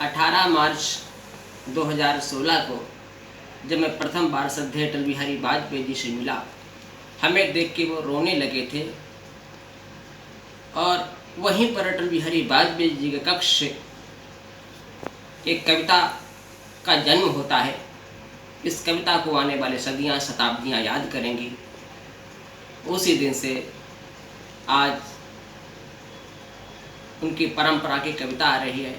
18 मार्च 2016 को जब मैं प्रथम बार श्रद्धेय अटल बिहारी वाजपेयी जी से मिला, हमें देख के वो रोने लगे थे। और वहीं पर अटल बिहारी वाजपेयी जी के कक्ष से एक कविता का जन्म होता है। इस कविता को आने वाले सदियां शताब्दियां याद करेंगी। उसी दिन से आज उनकी परंपरा की कविता आ रही है।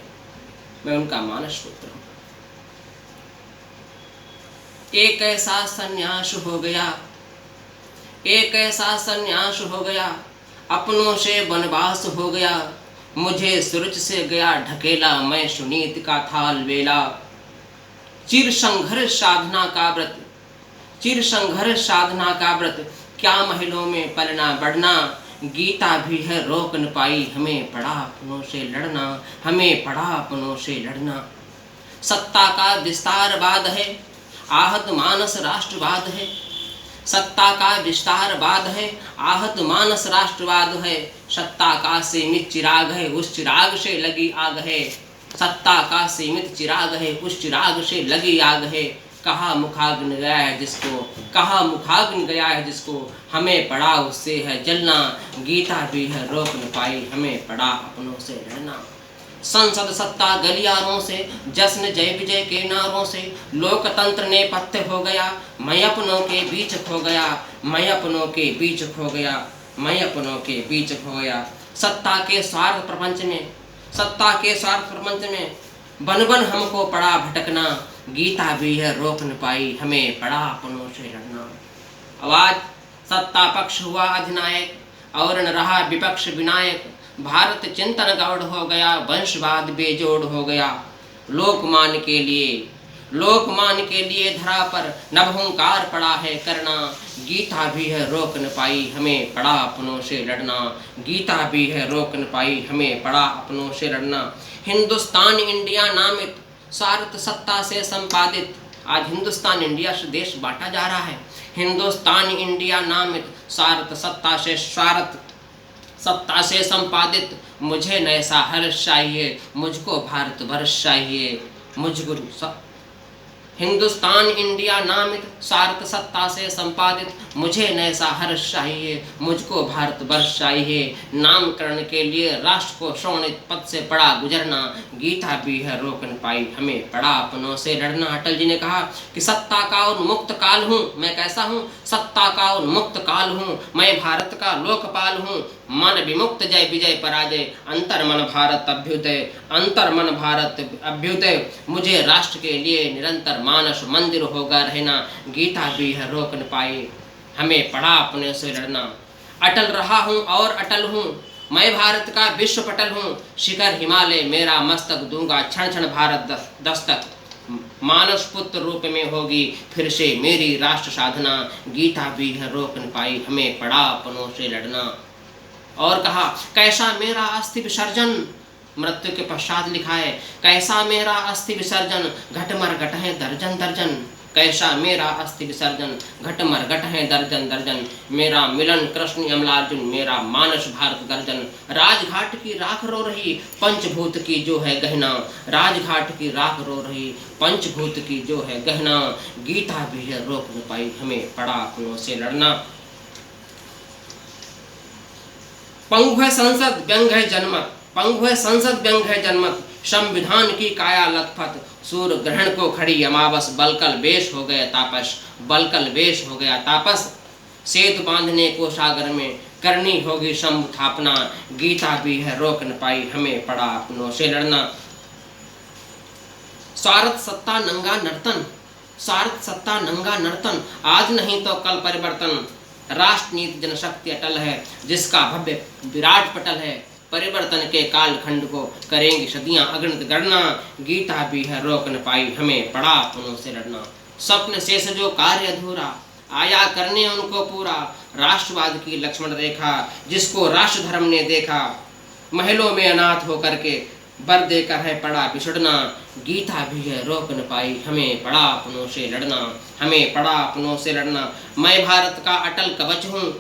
मैं उनका मानस पुत्र हूँ। एक ऐसा संन्यास हो गया, एक ऐसा संन्यास हो गया, अपनों से वनवास हो गया, मुझे सूरज से गया ढकेला, मैं सुनीत का था अलबेला। चिर संघर्ष साधना का व्रत, चिर संघर्ष साधना का व्रत, क्या महलों में पलना बढ़ना, गीता भी है रोक न पाई, हमें पड़ा अपनों से लड़ना, हमें पड़ा अपनों से लड़ना। सत्ता का विस्तारवाद है, आहत मानस राष्ट्रवाद है, सत्ता का विस्तारवाद है, आहत मानस राष्ट्रवाद है, सत्ता का सीमित चिराग है, उस चिराग से लगी आग है, सत्ता का सीमित चिराग है, उस चिराग से लगी आग है। कहाँ मुखाग्नि गया है जिसको, कहाँ मुखाग्नि गया है जिसको, हमें पड़ा उससे है जलना, गीता भी है रोक न पाई, हमें पड़ा अपनों से लड़ना। संसद सत्ता गलियारों से, जश्न जय विजय के नारों से, लोकतंत्र ने पत्ते हो गया, मैं अपनों के बीच खो गया, मैं अपनों के बीच खो गया, मैं अपनों के बीच खो गया। सत्ता के स्वार्थ प्रपंच में, सत्ता के स्वार्थ प्रपंच में बन बन हमको पड़ा भटकना, गीता भी है रोक न पाई, हमें पड़ा अपनों से लड़ना। आवाज सत्ता पक्ष हुआ अधिनायक और न रहा विपक्ष विनायक, भारत चिंतन गौड़ हो गया, वंशवाद बेजोड़ हो गया। लोकमान के लिए, लोकमान के लिए धरा पर नभोंकार पड़ा है करना, गीता भी है रोक न पाई, हमें पड़ा अपनों से लड़ना, गीता भी है रोक न पाई, हमें पड़ा अपनों से लड़ना। हिंदुस्तान इंडिया नामित स्वार्थ सत्ता से संपादित, आज हिंदुस्तान इंडिया से देश बांटा जा रहा है। हिंदुस्तान इंडिया नामित स्वार्थ सत्ता से, स्वार्थ सत्ता से संपादित, मुझे नैसा हर्ष चाहिए, मुझको भारत वर्ष चाहिए, मुझको हिंदुस्तान इंडिया नामित स्वार्थ सत्ता से संपादित, मुझे नैसा हर्ष चाहिए, मुझको भारत वर्ष चाहिए। नामकरण के लिए राष्ट्र को शोणित पद से पड़ा गुजरना, गीता भी है रोक न पाई, हमें पड़ा अपनों से लड़ना। अटल जी ने कहा कि सत्ता का उन्मुक्त काल हूँ मैं, कैसा हूँ? सत्ता का उन्मुक्त काल हूँ मैं, भारत का लोकपाल हूँ, मन विमुक्त जय विजय पराजय, अंतर मन भारत अभ्युदय, अंतर मन भारत अभ्युदय, मुझे राष्ट्र के लिए निरंतर मानस मंदिर होगा रहना, गीता भी है रोक न पाई, हमें पड़ा अपने से लड़ना। अटल रहा हूँ और अटल हूँ मैं, भारत का विश्व पटल हूँ, शिखर हिमालय मेरा मस्तक, दूंगा क्षण क्षण भारत दस्तक, मानस पुत्र रूप में होगी फिर से मेरी राष्ट्र साधना, गीता भी है रोक न पाई, हमें पड़ा अपनों से लड़ना। और कहा कैसा मेरा अस्थि विसर्जन, मृत्यु के पश्चात लिखा है, कैसा मेरा अस्थि विसर्जन, घटमर घट है दर्जन दर्जन, कैसा मेरा अस्थि विसर्जन, घटमर घट है दर्जन दर्जन, मेरा मिलन कृष्ण यमलार्जुन, मेरा मानस भारत गर्जन। राजघाट की राख रो रही, पंचभूत की जो है गहना, राजघाट की राख रो रही, पंचभूत की जो है गहना, गीता भी है रोक न पाई, हमें पड़ा अपनों से लड़ना। पंगु है संसद व्यंग है जनमत, पंगु है संसद व्यंग है जनमत, संविधान की काया लथपथ, सूर्य ग्रहण को खड़ी अमावस, बलकल वेश हो गया तापस, बलकल वेश हो गया तापस, सेतु बांधने को सागर में करनी होगी संस्थापना, गीता भी है रोक न पाई, हमें पड़ा अपनों से लड़ना। स्वार्थ सत्ता नंगा नर्तन, स्वार्थ सत्ता नंगा नर्तन, आज नहीं तो कल परिवर्तन, राष्ट्र नीति जनशक्ति अटल है, जिसका भव्य विराट पटल है, परिवर्तन के कालखंड को करेंगी सदियां अगणित गणना, गीता भी है रोक न पाई, हमें पड़ा अपनों से लड़ना। स्वप्न शेष जो कार्य अधूरा, आया करने उनको पूरा, राष्ट्रवाद की लक्ष्मण रेखा, जिसको राष्ट्र धर्म ने देखा, महलों में अनाथ होकर के बर देकर है पड़ा बिछड़ना, गीता भी है रोक न पाई, हमें पड़ा अपनों से लड़ना, हमें पड़ा अपनों से लड़ना। मैं भारत का अटल कवच हूँ,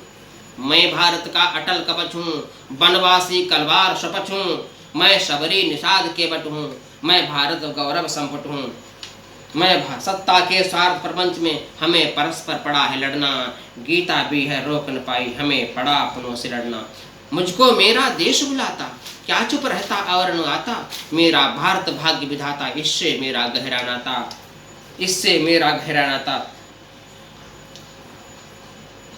मैं भारत का अटल कवच हूँ, वनवासी कलवार शपथ हूँ, मैं शबरी निषाद के बट हूँ, मैं भारत गौरव संपट हूँ। मैं सत्ता के स्वार्थ प्रपंच में हमें परस्पर पड़ा है लड़ना, गीता भी है रोक न पाई हमें पड़ा अपनों से लड़ना। मुझको मेरा देश बुलाता, क्या चुप रहता और न आता, मेरा भारत भाग्य विधाता, इससे मेरा गहरा नाता, इससे मेरा गहरा नाता।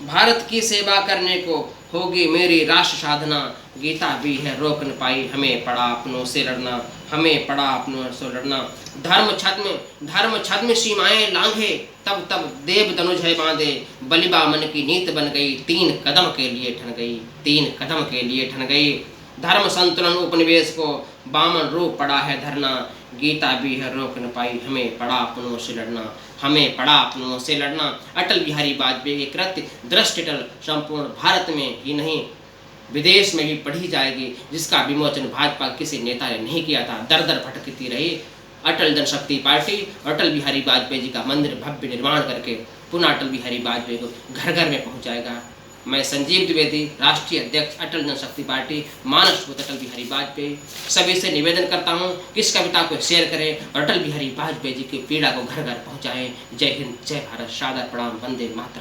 भारत की सेवा करने को होगी मेरी राष्ट्र साधना, गीता भी है रोक न पाई हमें पड़ा अपनों से लड़ना, हमें पड़ा अपनों से लड़ना। धर्म छद्म सीमाएं लांघे, तब तब देव धनुष है बांधे, बलिबा मन की नीत बन गई, 3 कदम के लिए ठन गई, 3 कदम के लिए ठन गई। धर्म संतुलन उपनिवेश को बामन रूप पड़ा है धरना, गीता भी है रोक न पाई हमें पड़ा अपनों से लड़ना, हमें पड़ा अपनों से लड़ना। अटल बिहारी वाजपेयी की कृत्य दृष्टि अटल संपूर्ण भारत में ही नहीं विदेश में भी पढ़ी जाएगी, जिसका विमोचन भाजपा किसी नेता ने नहीं किया था। दर दर भटकती रही अटल जनशक्ति पार्टी, अटल बिहारी वाजपेयी जी का मंदिर भव्य निर्माण करके पुनः अटल बिहारी वाजपेयी को घर घर में पहुंचाएगा। मैं संजीव द्विवेदी, राष्ट्रीय अध्यक्ष अटल जनशक्ति पार्टी, मानसपुत्र अटल बिहारी वाजपेयी, सभी से निवेदन करता हूं कि इस कविता को शेयर करें और अटल बिहारी वाजपेयी जी की पीड़ा को घर घर पहुंचाएं। जय हिंद, जय भारत, सादर प्रणाम, वंदे मातरम।